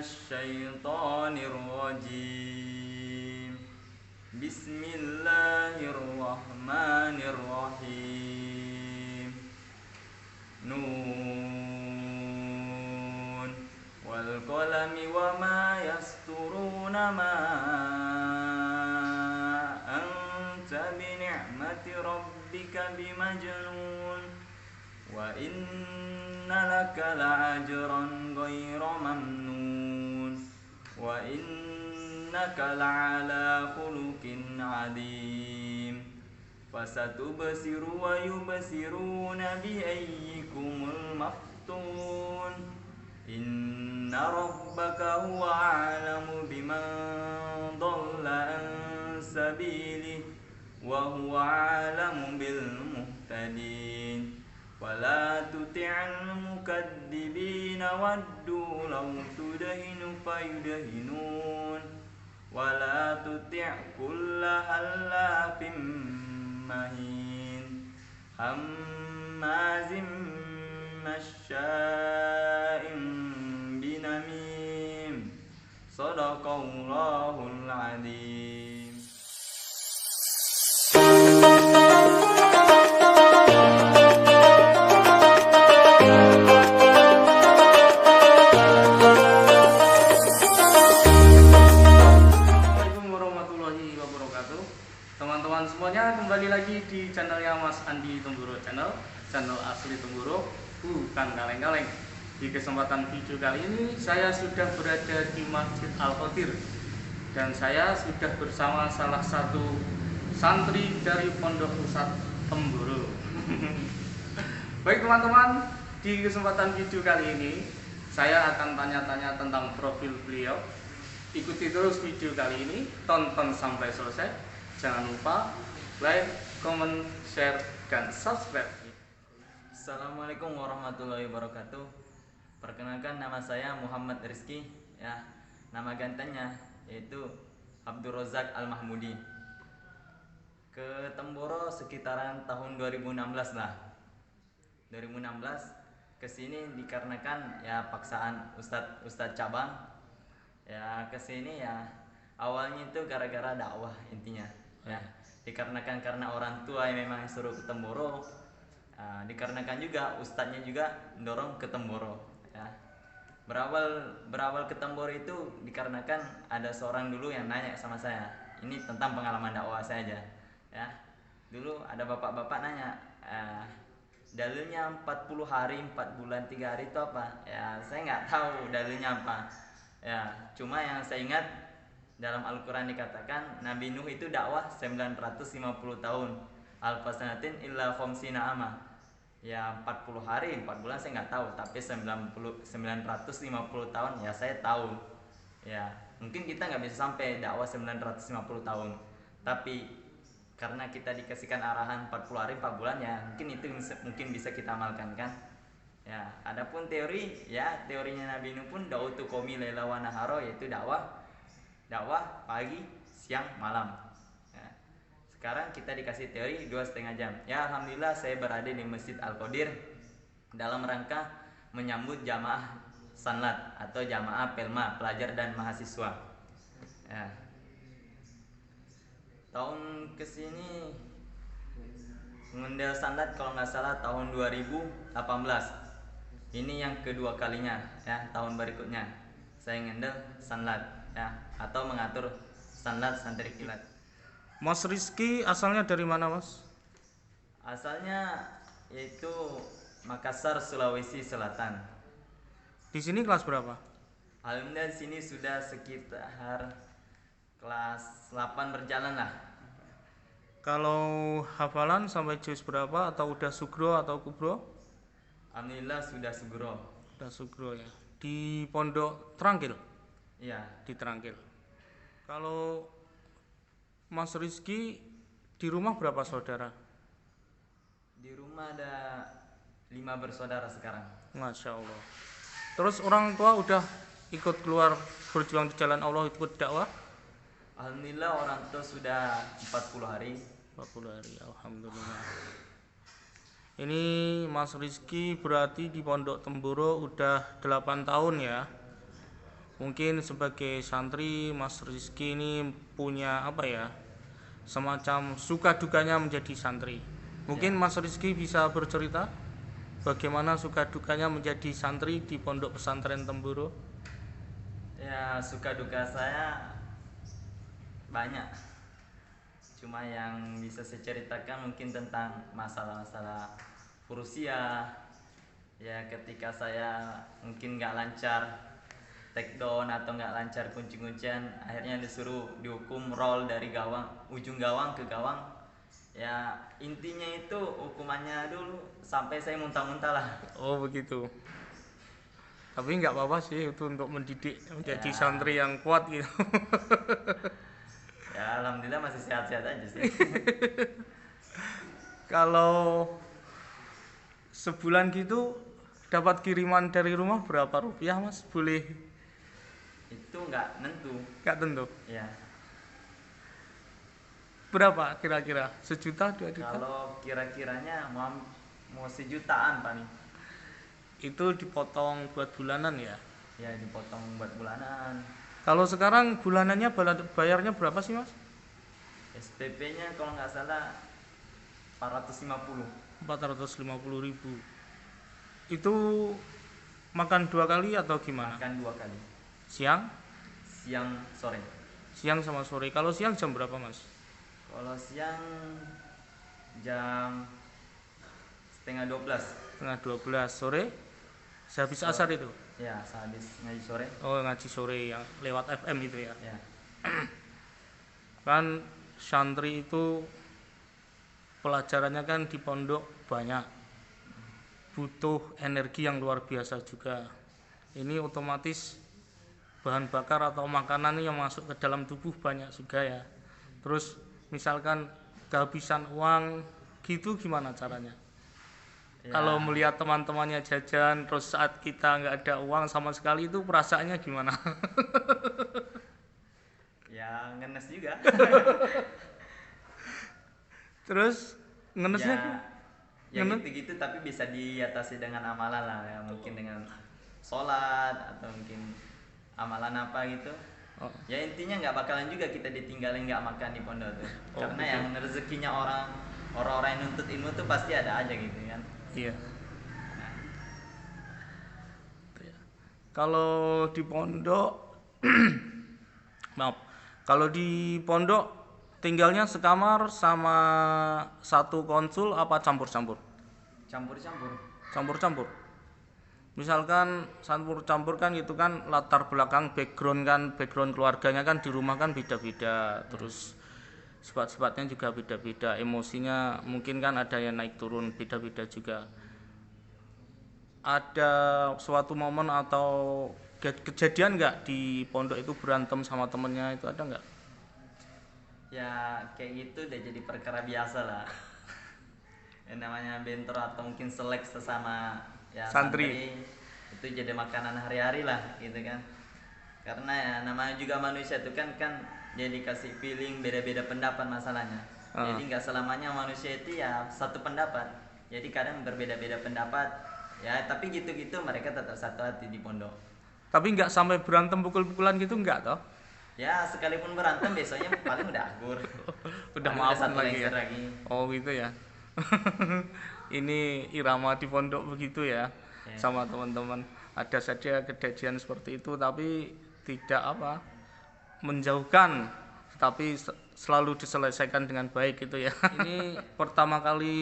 الشيطان الرجيم بسم الله الرحمن الرحيم نون والقلم وما يسطرون ما أنت بنعمة ربك بمجنون وإن لك لأجرا غير ممنون وإنك لعلى خلق عظيم فستبصر ويبصرون بأيكم المفتون إن ربك هو أعلم بمن ضل عن سبيله وهو أعلم بالمهتدين ولا تطع المكذبين ودوا لو تدهن فيدهنون ولا تطع كل حلاف مهين هماز مشاء بنميم صدق الله العظيم. Teman-teman semuanya, kembali lagi di channelnya Mas Andi Temburo channel asli Temburo, bukan kaleng-kaleng. Di kesempatan video kali ini saya sudah berada di Masjid Al-Khodir dan saya sudah bersama salah satu santri dari Pondok Pusat Temburo. Baik teman-teman, di kesempatan video kali ini saya akan tanya-tanya tentang profil beliau. Ikuti terus video kali ini, tonton sampai selesai. Jangan lupa like, comment, share, dan subscribe. Assalamualaikum warahmatullahi wabarakatuh. Perkenalkan, nama saya Muhammad Rizky, ya. Nama gantengnya yaitu Abdul Rozak Al-Mahmudi. Ke Temboro sekitaran tahun 2016 lah. 2016 kesini dikarenakan ya paksaan Ustadz cabang. Ya kesini ya awalnya itu gara-gara dakwah intinya. Ya, dikarenakan karena orang tua yang memang suruh ke Temboro, dikarenakan juga ustadznya juga mendorong ke Temboro. Ya. Berawal ke Temboro itu dikarenakan ada seorang dulu yang nanya sama saya, ini tentang pengalaman dakwah saya aja. Ya, dulu ada bapak-bapak nanya, dalilnya 40 hari, 4 bulan, 3 hari itu apa? Ya, saya nggak tahu dalilnya apa. Ya, cuma yang saya ingat dalam Al-Quran dikatakan Nabi Nuh itu dakwah 950 tahun, alfasanatin illa khamsina ama. Ya 40 hari, 4 bulan saya nggak tahu, tapi 950 tahun ya saya tahu. Ya mungkin kita nggak bisa sampai dakwah 950 tahun, tapi karena kita dikasihkan arahan 40 hari 4 bulan ya mungkin itu mungkin bisa kita amalkan kan. Ya adapun teori, ya teorinya Nabi Nuh pun da'utu qaumi laila wa nahara, yaitu dakwah pagi, siang, malam. Ya. Sekarang kita dikasih teori 2,5 jam. Ya alhamdulillah saya berada di Masjid Al-Khodir dalam rangka menyambut jamaah sanlat atau jamaah pelma, pelajar dan mahasiswa. Ya. Tahun kesini ngendel sanlat kalau nggak salah tahun 2018. Ini yang kedua kalinya, ya tahun berikutnya saya ngendel sanlat, ya atau mengatur sanlat santri kilat. Mas Rizky asalnya dari mana, Mas? Asalnya yaitu Makassar, Sulawesi Selatan. Di sini kelas berapa? Alhamdulillah di sini sudah sekitar kelas 8 berjalan lah. Kalau hafalan sampai juz berapa, atau udah sugro atau kubro? Alhamdulillah sudah sugro. Udah sugro ya. Di Pondok Trangkil? Iya. Di Trangkil. Kalau Mas Rizky di rumah berapa saudara? Di rumah ada 5 bersaudara sekarang. Masya Allah. Terus orang tua udah ikut keluar berjuang di jalan Allah, ikut dakwah? Alhamdulillah orang tua sudah 40 hari. 40 hari, alhamdulillah. Ini Mas Rizky berarti di Pondok Temburo udah 8 tahun ya. Mungkin sebagai santri Mas Rizky ini punya apa ya, semacam suka dukanya menjadi santri. Mungkin Ya. Mas Rizky bisa bercerita bagaimana suka dukanya menjadi santri di Pondok Pesantren Temburo. Ya, suka duka saya banyak. Cuma yang bisa saya ceritakan mungkin tentang masalah-masalah Rusia. Ya, ketika saya mungkin nggak lancar take down atau nggak lancar kunci-kuncian, akhirnya disuruh dihukum roll dari gawang, ujung gawang ke gawang. Ya, intinya itu hukumannya dulu sampai saya muntah-muntah lah. Oh begitu. Tapi nggak apa-apa sih, itu untuk mendidik menjadi Ya, santri yang kuat gitu. ya alhamdulillah masih sehat-sehat aja sih. Kalau sebulan gitu dapat kiriman dari rumah berapa rupiah Mas? Boleh Itu nggak nentu. nggak tentu. Ya, Berapa kira-kira? 1 juta, 2 juta? kalau kira-kiranya mau sejutaan Pak nih. Itu dipotong buat bulanan ya. Ya, dipotong buat bulanan. Kalau sekarang bulanannya bayarnya berapa sih Mas? SPP-nya kalau nggak salah 450. 450.000. Itu makan 2 kali atau gimana? Makan 2 kali, Siang? siang sore. Siang sama sore. Kalau siang jam berapa Mas? Kalau siang jam setengah 12. Setengah 12 sore. Sehabis So- asar itu. Ya, sehabis ngaji sore. Oh ngaji sore yang lewat FM itu ya. Ya, Kan santri itu pelajarannya kan di pondok banyak, butuh energi yang luar biasa juga. Ini otomatis bahan bakar atau makanan yang masuk ke dalam tubuh banyak juga ya. Terus misalkan kehabisan uang gitu gimana caranya? ya, Kalau melihat teman-temannya jajan terus saat kita nggak ada uang sama sekali itu perasaannya gimana? ya ngenes juga. Terus ngenesnya Ya, ya ngenes? gitu-gitu, tapi bisa diatasi dengan amalan lah ya, mungkin dengan sholat atau mungkin amalan apa gitu. Oh, Ya intinya nggak bakalan juga kita ditinggalin nggak makan di pondok tuh. Oh, Karena betul. yang rezekinya orang-orang yang nuntut ilmu tuh pasti ada aja gitu kan. iya. Kalau di pondok, maaf, kalau di pondok tinggalnya sekamar sama satu konsul apa campur-campur? Campur-campur. Campur-campur. Misalkan campur-campur kan itu kan latar belakang background keluarganya kan di rumah kan beda-beda, terus sifat-sifatnya juga beda-beda, emosinya mungkin kan ada yang naik turun beda-beda juga. Ada suatu momen atau kejadian nggak di pondok itu berantem sama temennya itu ada nggak? Ya kayak gitu udah jadi perkara biasa lah. Yang namanya bentrok atau mungkin selek sesama ya Santri. itu jadi makanan hari-hari lah gitu kan. Karena ya namanya juga manusia itu kan jadi kasih feeling beda-beda pendapat masalahnya. Jadi nggak selamanya manusia itu ya satu pendapat. Jadi kadang berbeda-beda pendapat. Ya tapi gitu-gitu mereka tetap satu hati di pondok. Tapi nggak sampai berantem pukul-pukulan gitu nggak toh? Ya sekalipun berantem besoknya paling udah akur. Udah Paling maafan satu lagi ya. lengser lagi. Oh gitu ya. Ini irama di pondok begitu ya, Ya. sama teman-teman. Ada saja kejadian seperti itu tapi tidak apa menjauhkan, tapi selalu diselesaikan dengan baik gitu ya. Ini pertama kali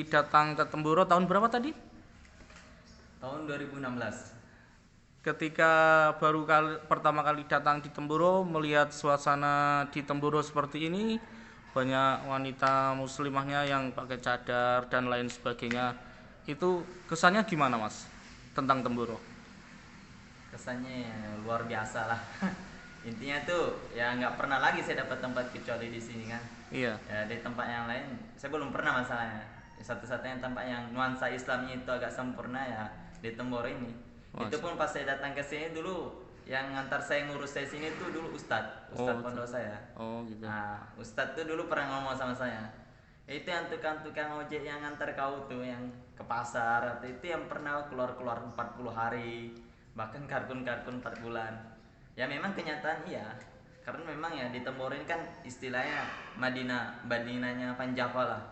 datang ke Temburo tahun berapa tadi? Tahun 2016. Ketika pertama kali datang di Temburo, melihat suasana di Temburo seperti ini, banyak wanita muslimahnya yang pakai cadar dan lain sebagainya. Itu kesannya gimana Mas tentang Temburo? Kesannya ya luar biasa lah. Intinya tuh ya nggak pernah lagi saya dapat tempat kecuali di sini kan. Iya. Ya di tempat yang lain saya belum pernah masalahnya. Satu-satunya tempat yang nuansa Islamnya itu agak sempurna ya di Temboro ini. Itu pun pas saya datang ke sini dulu yang ngantar saya ngurus saya sini tuh dulu Ustadz pondok saya. Oh gitu. Nah, Ustadz tuh dulu pernah ngomong sama saya. Itu yang tukang-tukang ojek yang ngantar kau tuh yang ke pasar atau itu yang pernah keluar-keluar 40 hari, bahkan kartun-kartun 4 bulan. Ya memang kenyataan iya, karena memang ya di Temboro ini kan istilahnya Madinahnya Van Java lah,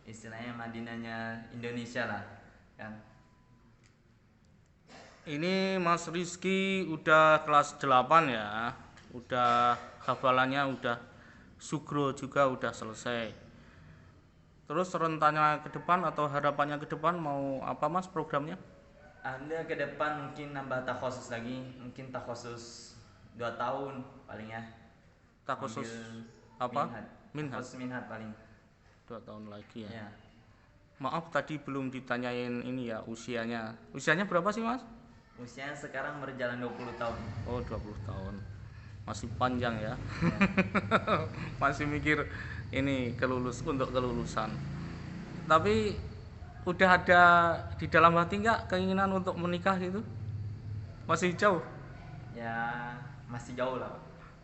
istilahnya Madinahnya Indonesia lah, kan. Ini Mas Rizky udah kelas 8 ya. Udah hafalannya udah sugro juga udah selesai. Terus rencananya ke depan atau harapannya ke depan mau apa Mas programnya? Anda ke depan mungkin nambah takhosus lagi, mungkin takhosus 2 tahun paling ya. Tak khusus Ambil apa? minhat, Minhat. takhosus minhat paling. 2 tahun lagi ya. Ya, Maaf tadi belum ditanyain ini ya usianya. Usianya berapa sih Mas? usianya sekarang berjalan 20 tahun. Oh 20 tahun. Masih panjang ya. Ya. Masih mikir ini untuk kelulusan. Tapi udah ada di dalam hati nggak keinginan untuk menikah gitu? Masih jauh. Ya masih jauh lah.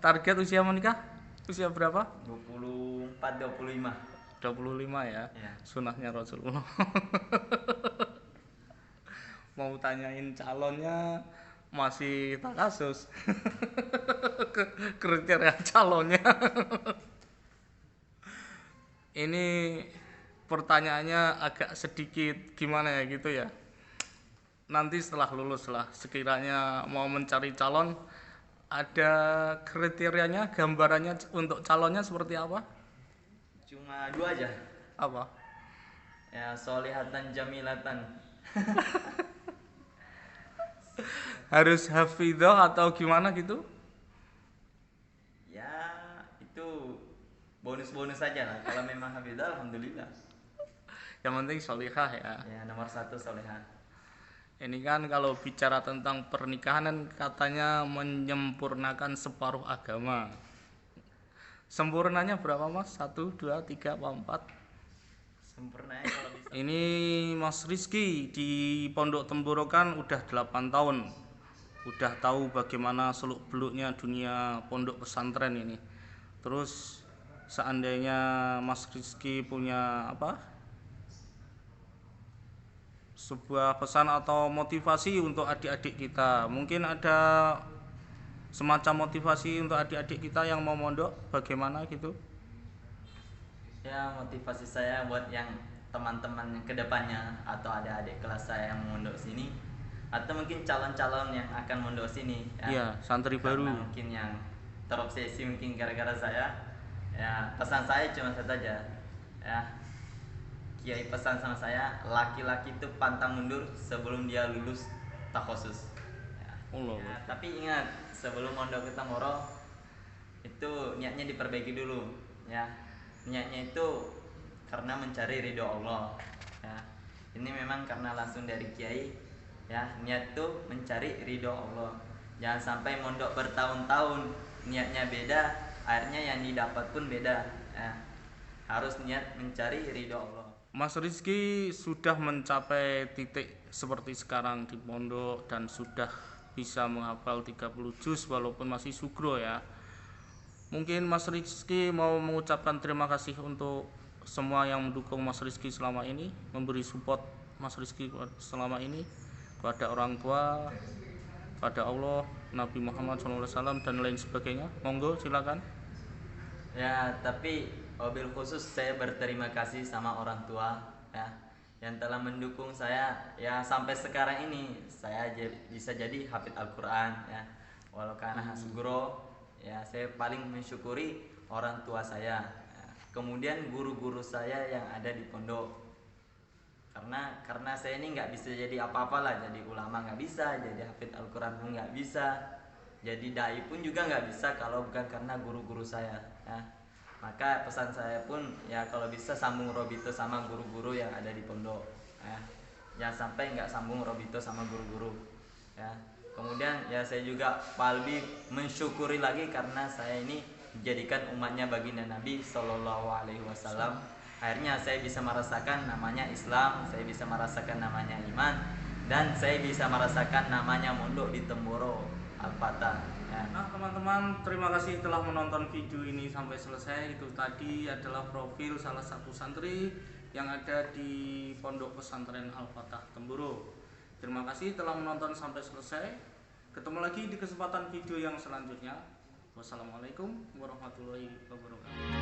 Target usia menikah? Usia berapa? 24 25. 25 ya. Ya. Sunahnya Rasulullah. Mau tanyain calonnya masih tak kasus. Kriteria calonnya. Ini pertanyaannya agak sedikit gimana ya gitu ya. Nanti setelah lulus lah sekiranya mau mencari calon ada kriterianya, gambarannya untuk calonnya seperti apa? Cuma 2 aja. Apa? Ya solihatan jamilatan. Harus hafidhah atau gimana gitu? Ya itu bonus-bonus saja lah. Kalau memang hafidzah alhamdulillah. Yang penting solihah ya. Ya nomor 1 solehah. Ini kan kalau bicara tentang pernikahan kan katanya menyempurnakan separuh agama. Sempurnanya berapa Mas? 1, 2, 3, 4? Sempurna ya kalau bisa. Ini Mas Rizky di Pondok Temboro kan udah 8 tahun. Udah tahu bagaimana seluk-beluknya dunia pondok pesantren ini. Terus seandainya Mas Rizky punya sebuah pesan atau motivasi untuk adik-adik kita. Mungkin ada semacam motivasi untuk adik-adik kita yang mau mondok bagaimana gitu? Ya motivasi saya buat yang teman-teman yang kedepannya atau ada adik kelas saya yang mondok sini atau mungkin calon-calon yang akan mondok sini ya. Iya, santri baru. Karena mungkin yang terobsesi mungkin gara-gara saya. Ya pesan saya cuma satu aja. Ya Kiai pesan sama saya, laki-laki itu pantang mundur sebelum dia lulus takhosus. Ya. Allah. Ya, tapi ingat sebelum mondok ke Temboro itu niatnya diperbaiki dulu ya. Niatnya itu karena mencari ridho Allah ya. Ini memang karena langsung dari kiai ya, niat tuh mencari ridho Allah. Jangan sampai mondok bertahun-tahun niatnya beda, akhirnya yang didapat pun beda ya. Harus niat mencari ridho Allah. Mas Rizky sudah mencapai titik seperti sekarang di pondok dan sudah bisa menghafal 30 juz walaupun masih sugro ya. Mungkin Mas Rizky mau mengucapkan terima kasih untuk semua yang mendukung Mas Rizky selama ini, memberi support Mas Rizky selama ini kepada orang tua, pada Allah, Nabi Muhammad SAW dan lain sebagainya. Monggo silakan. Ya, tapi wabil khusus saya berterima kasih sama orang tua ya yang telah mendukung saya ya sampai sekarang ini saya bisa jadi hafid Al-Qur'an ya. Walau karena sugro ya saya paling mensyukuri orang tua saya. Ya. Kemudian guru-guru saya yang ada di pondok. Karena saya ini nggak bisa jadi apa-apa lah, jadi ulama nggak bisa, jadi hafid Al-Qur'an pun nggak bisa, jadi dai pun juga nggak bisa kalau bukan karena guru-guru saya ya. Maka pesan saya pun ya kalau bisa sambung robito sama guru-guru yang ada di pondok ya. Jangan sampai nggak sambung robito sama guru-guru ya. Kemudian ya saya juga lebih mensyukuri lagi karena saya ini dijadikan umatnya baginda Nabi Shallallahu Alaihi Wasallam. Akhirnya saya bisa merasakan namanya Islam, saya bisa merasakan namanya iman, dan saya bisa merasakan namanya mondok di Temboro Al-Fatah ya. Nah teman-teman, terima kasih telah menonton video ini sampai selesai. Itu tadi adalah profil salah satu santri yang ada di Pondok Pesantren Al-Fatah Temboro. Terima kasih telah menonton sampai selesai. Ketemu lagi di kesempatan video yang selanjutnya. Wassalamualaikum warahmatullahi wabarakatuh.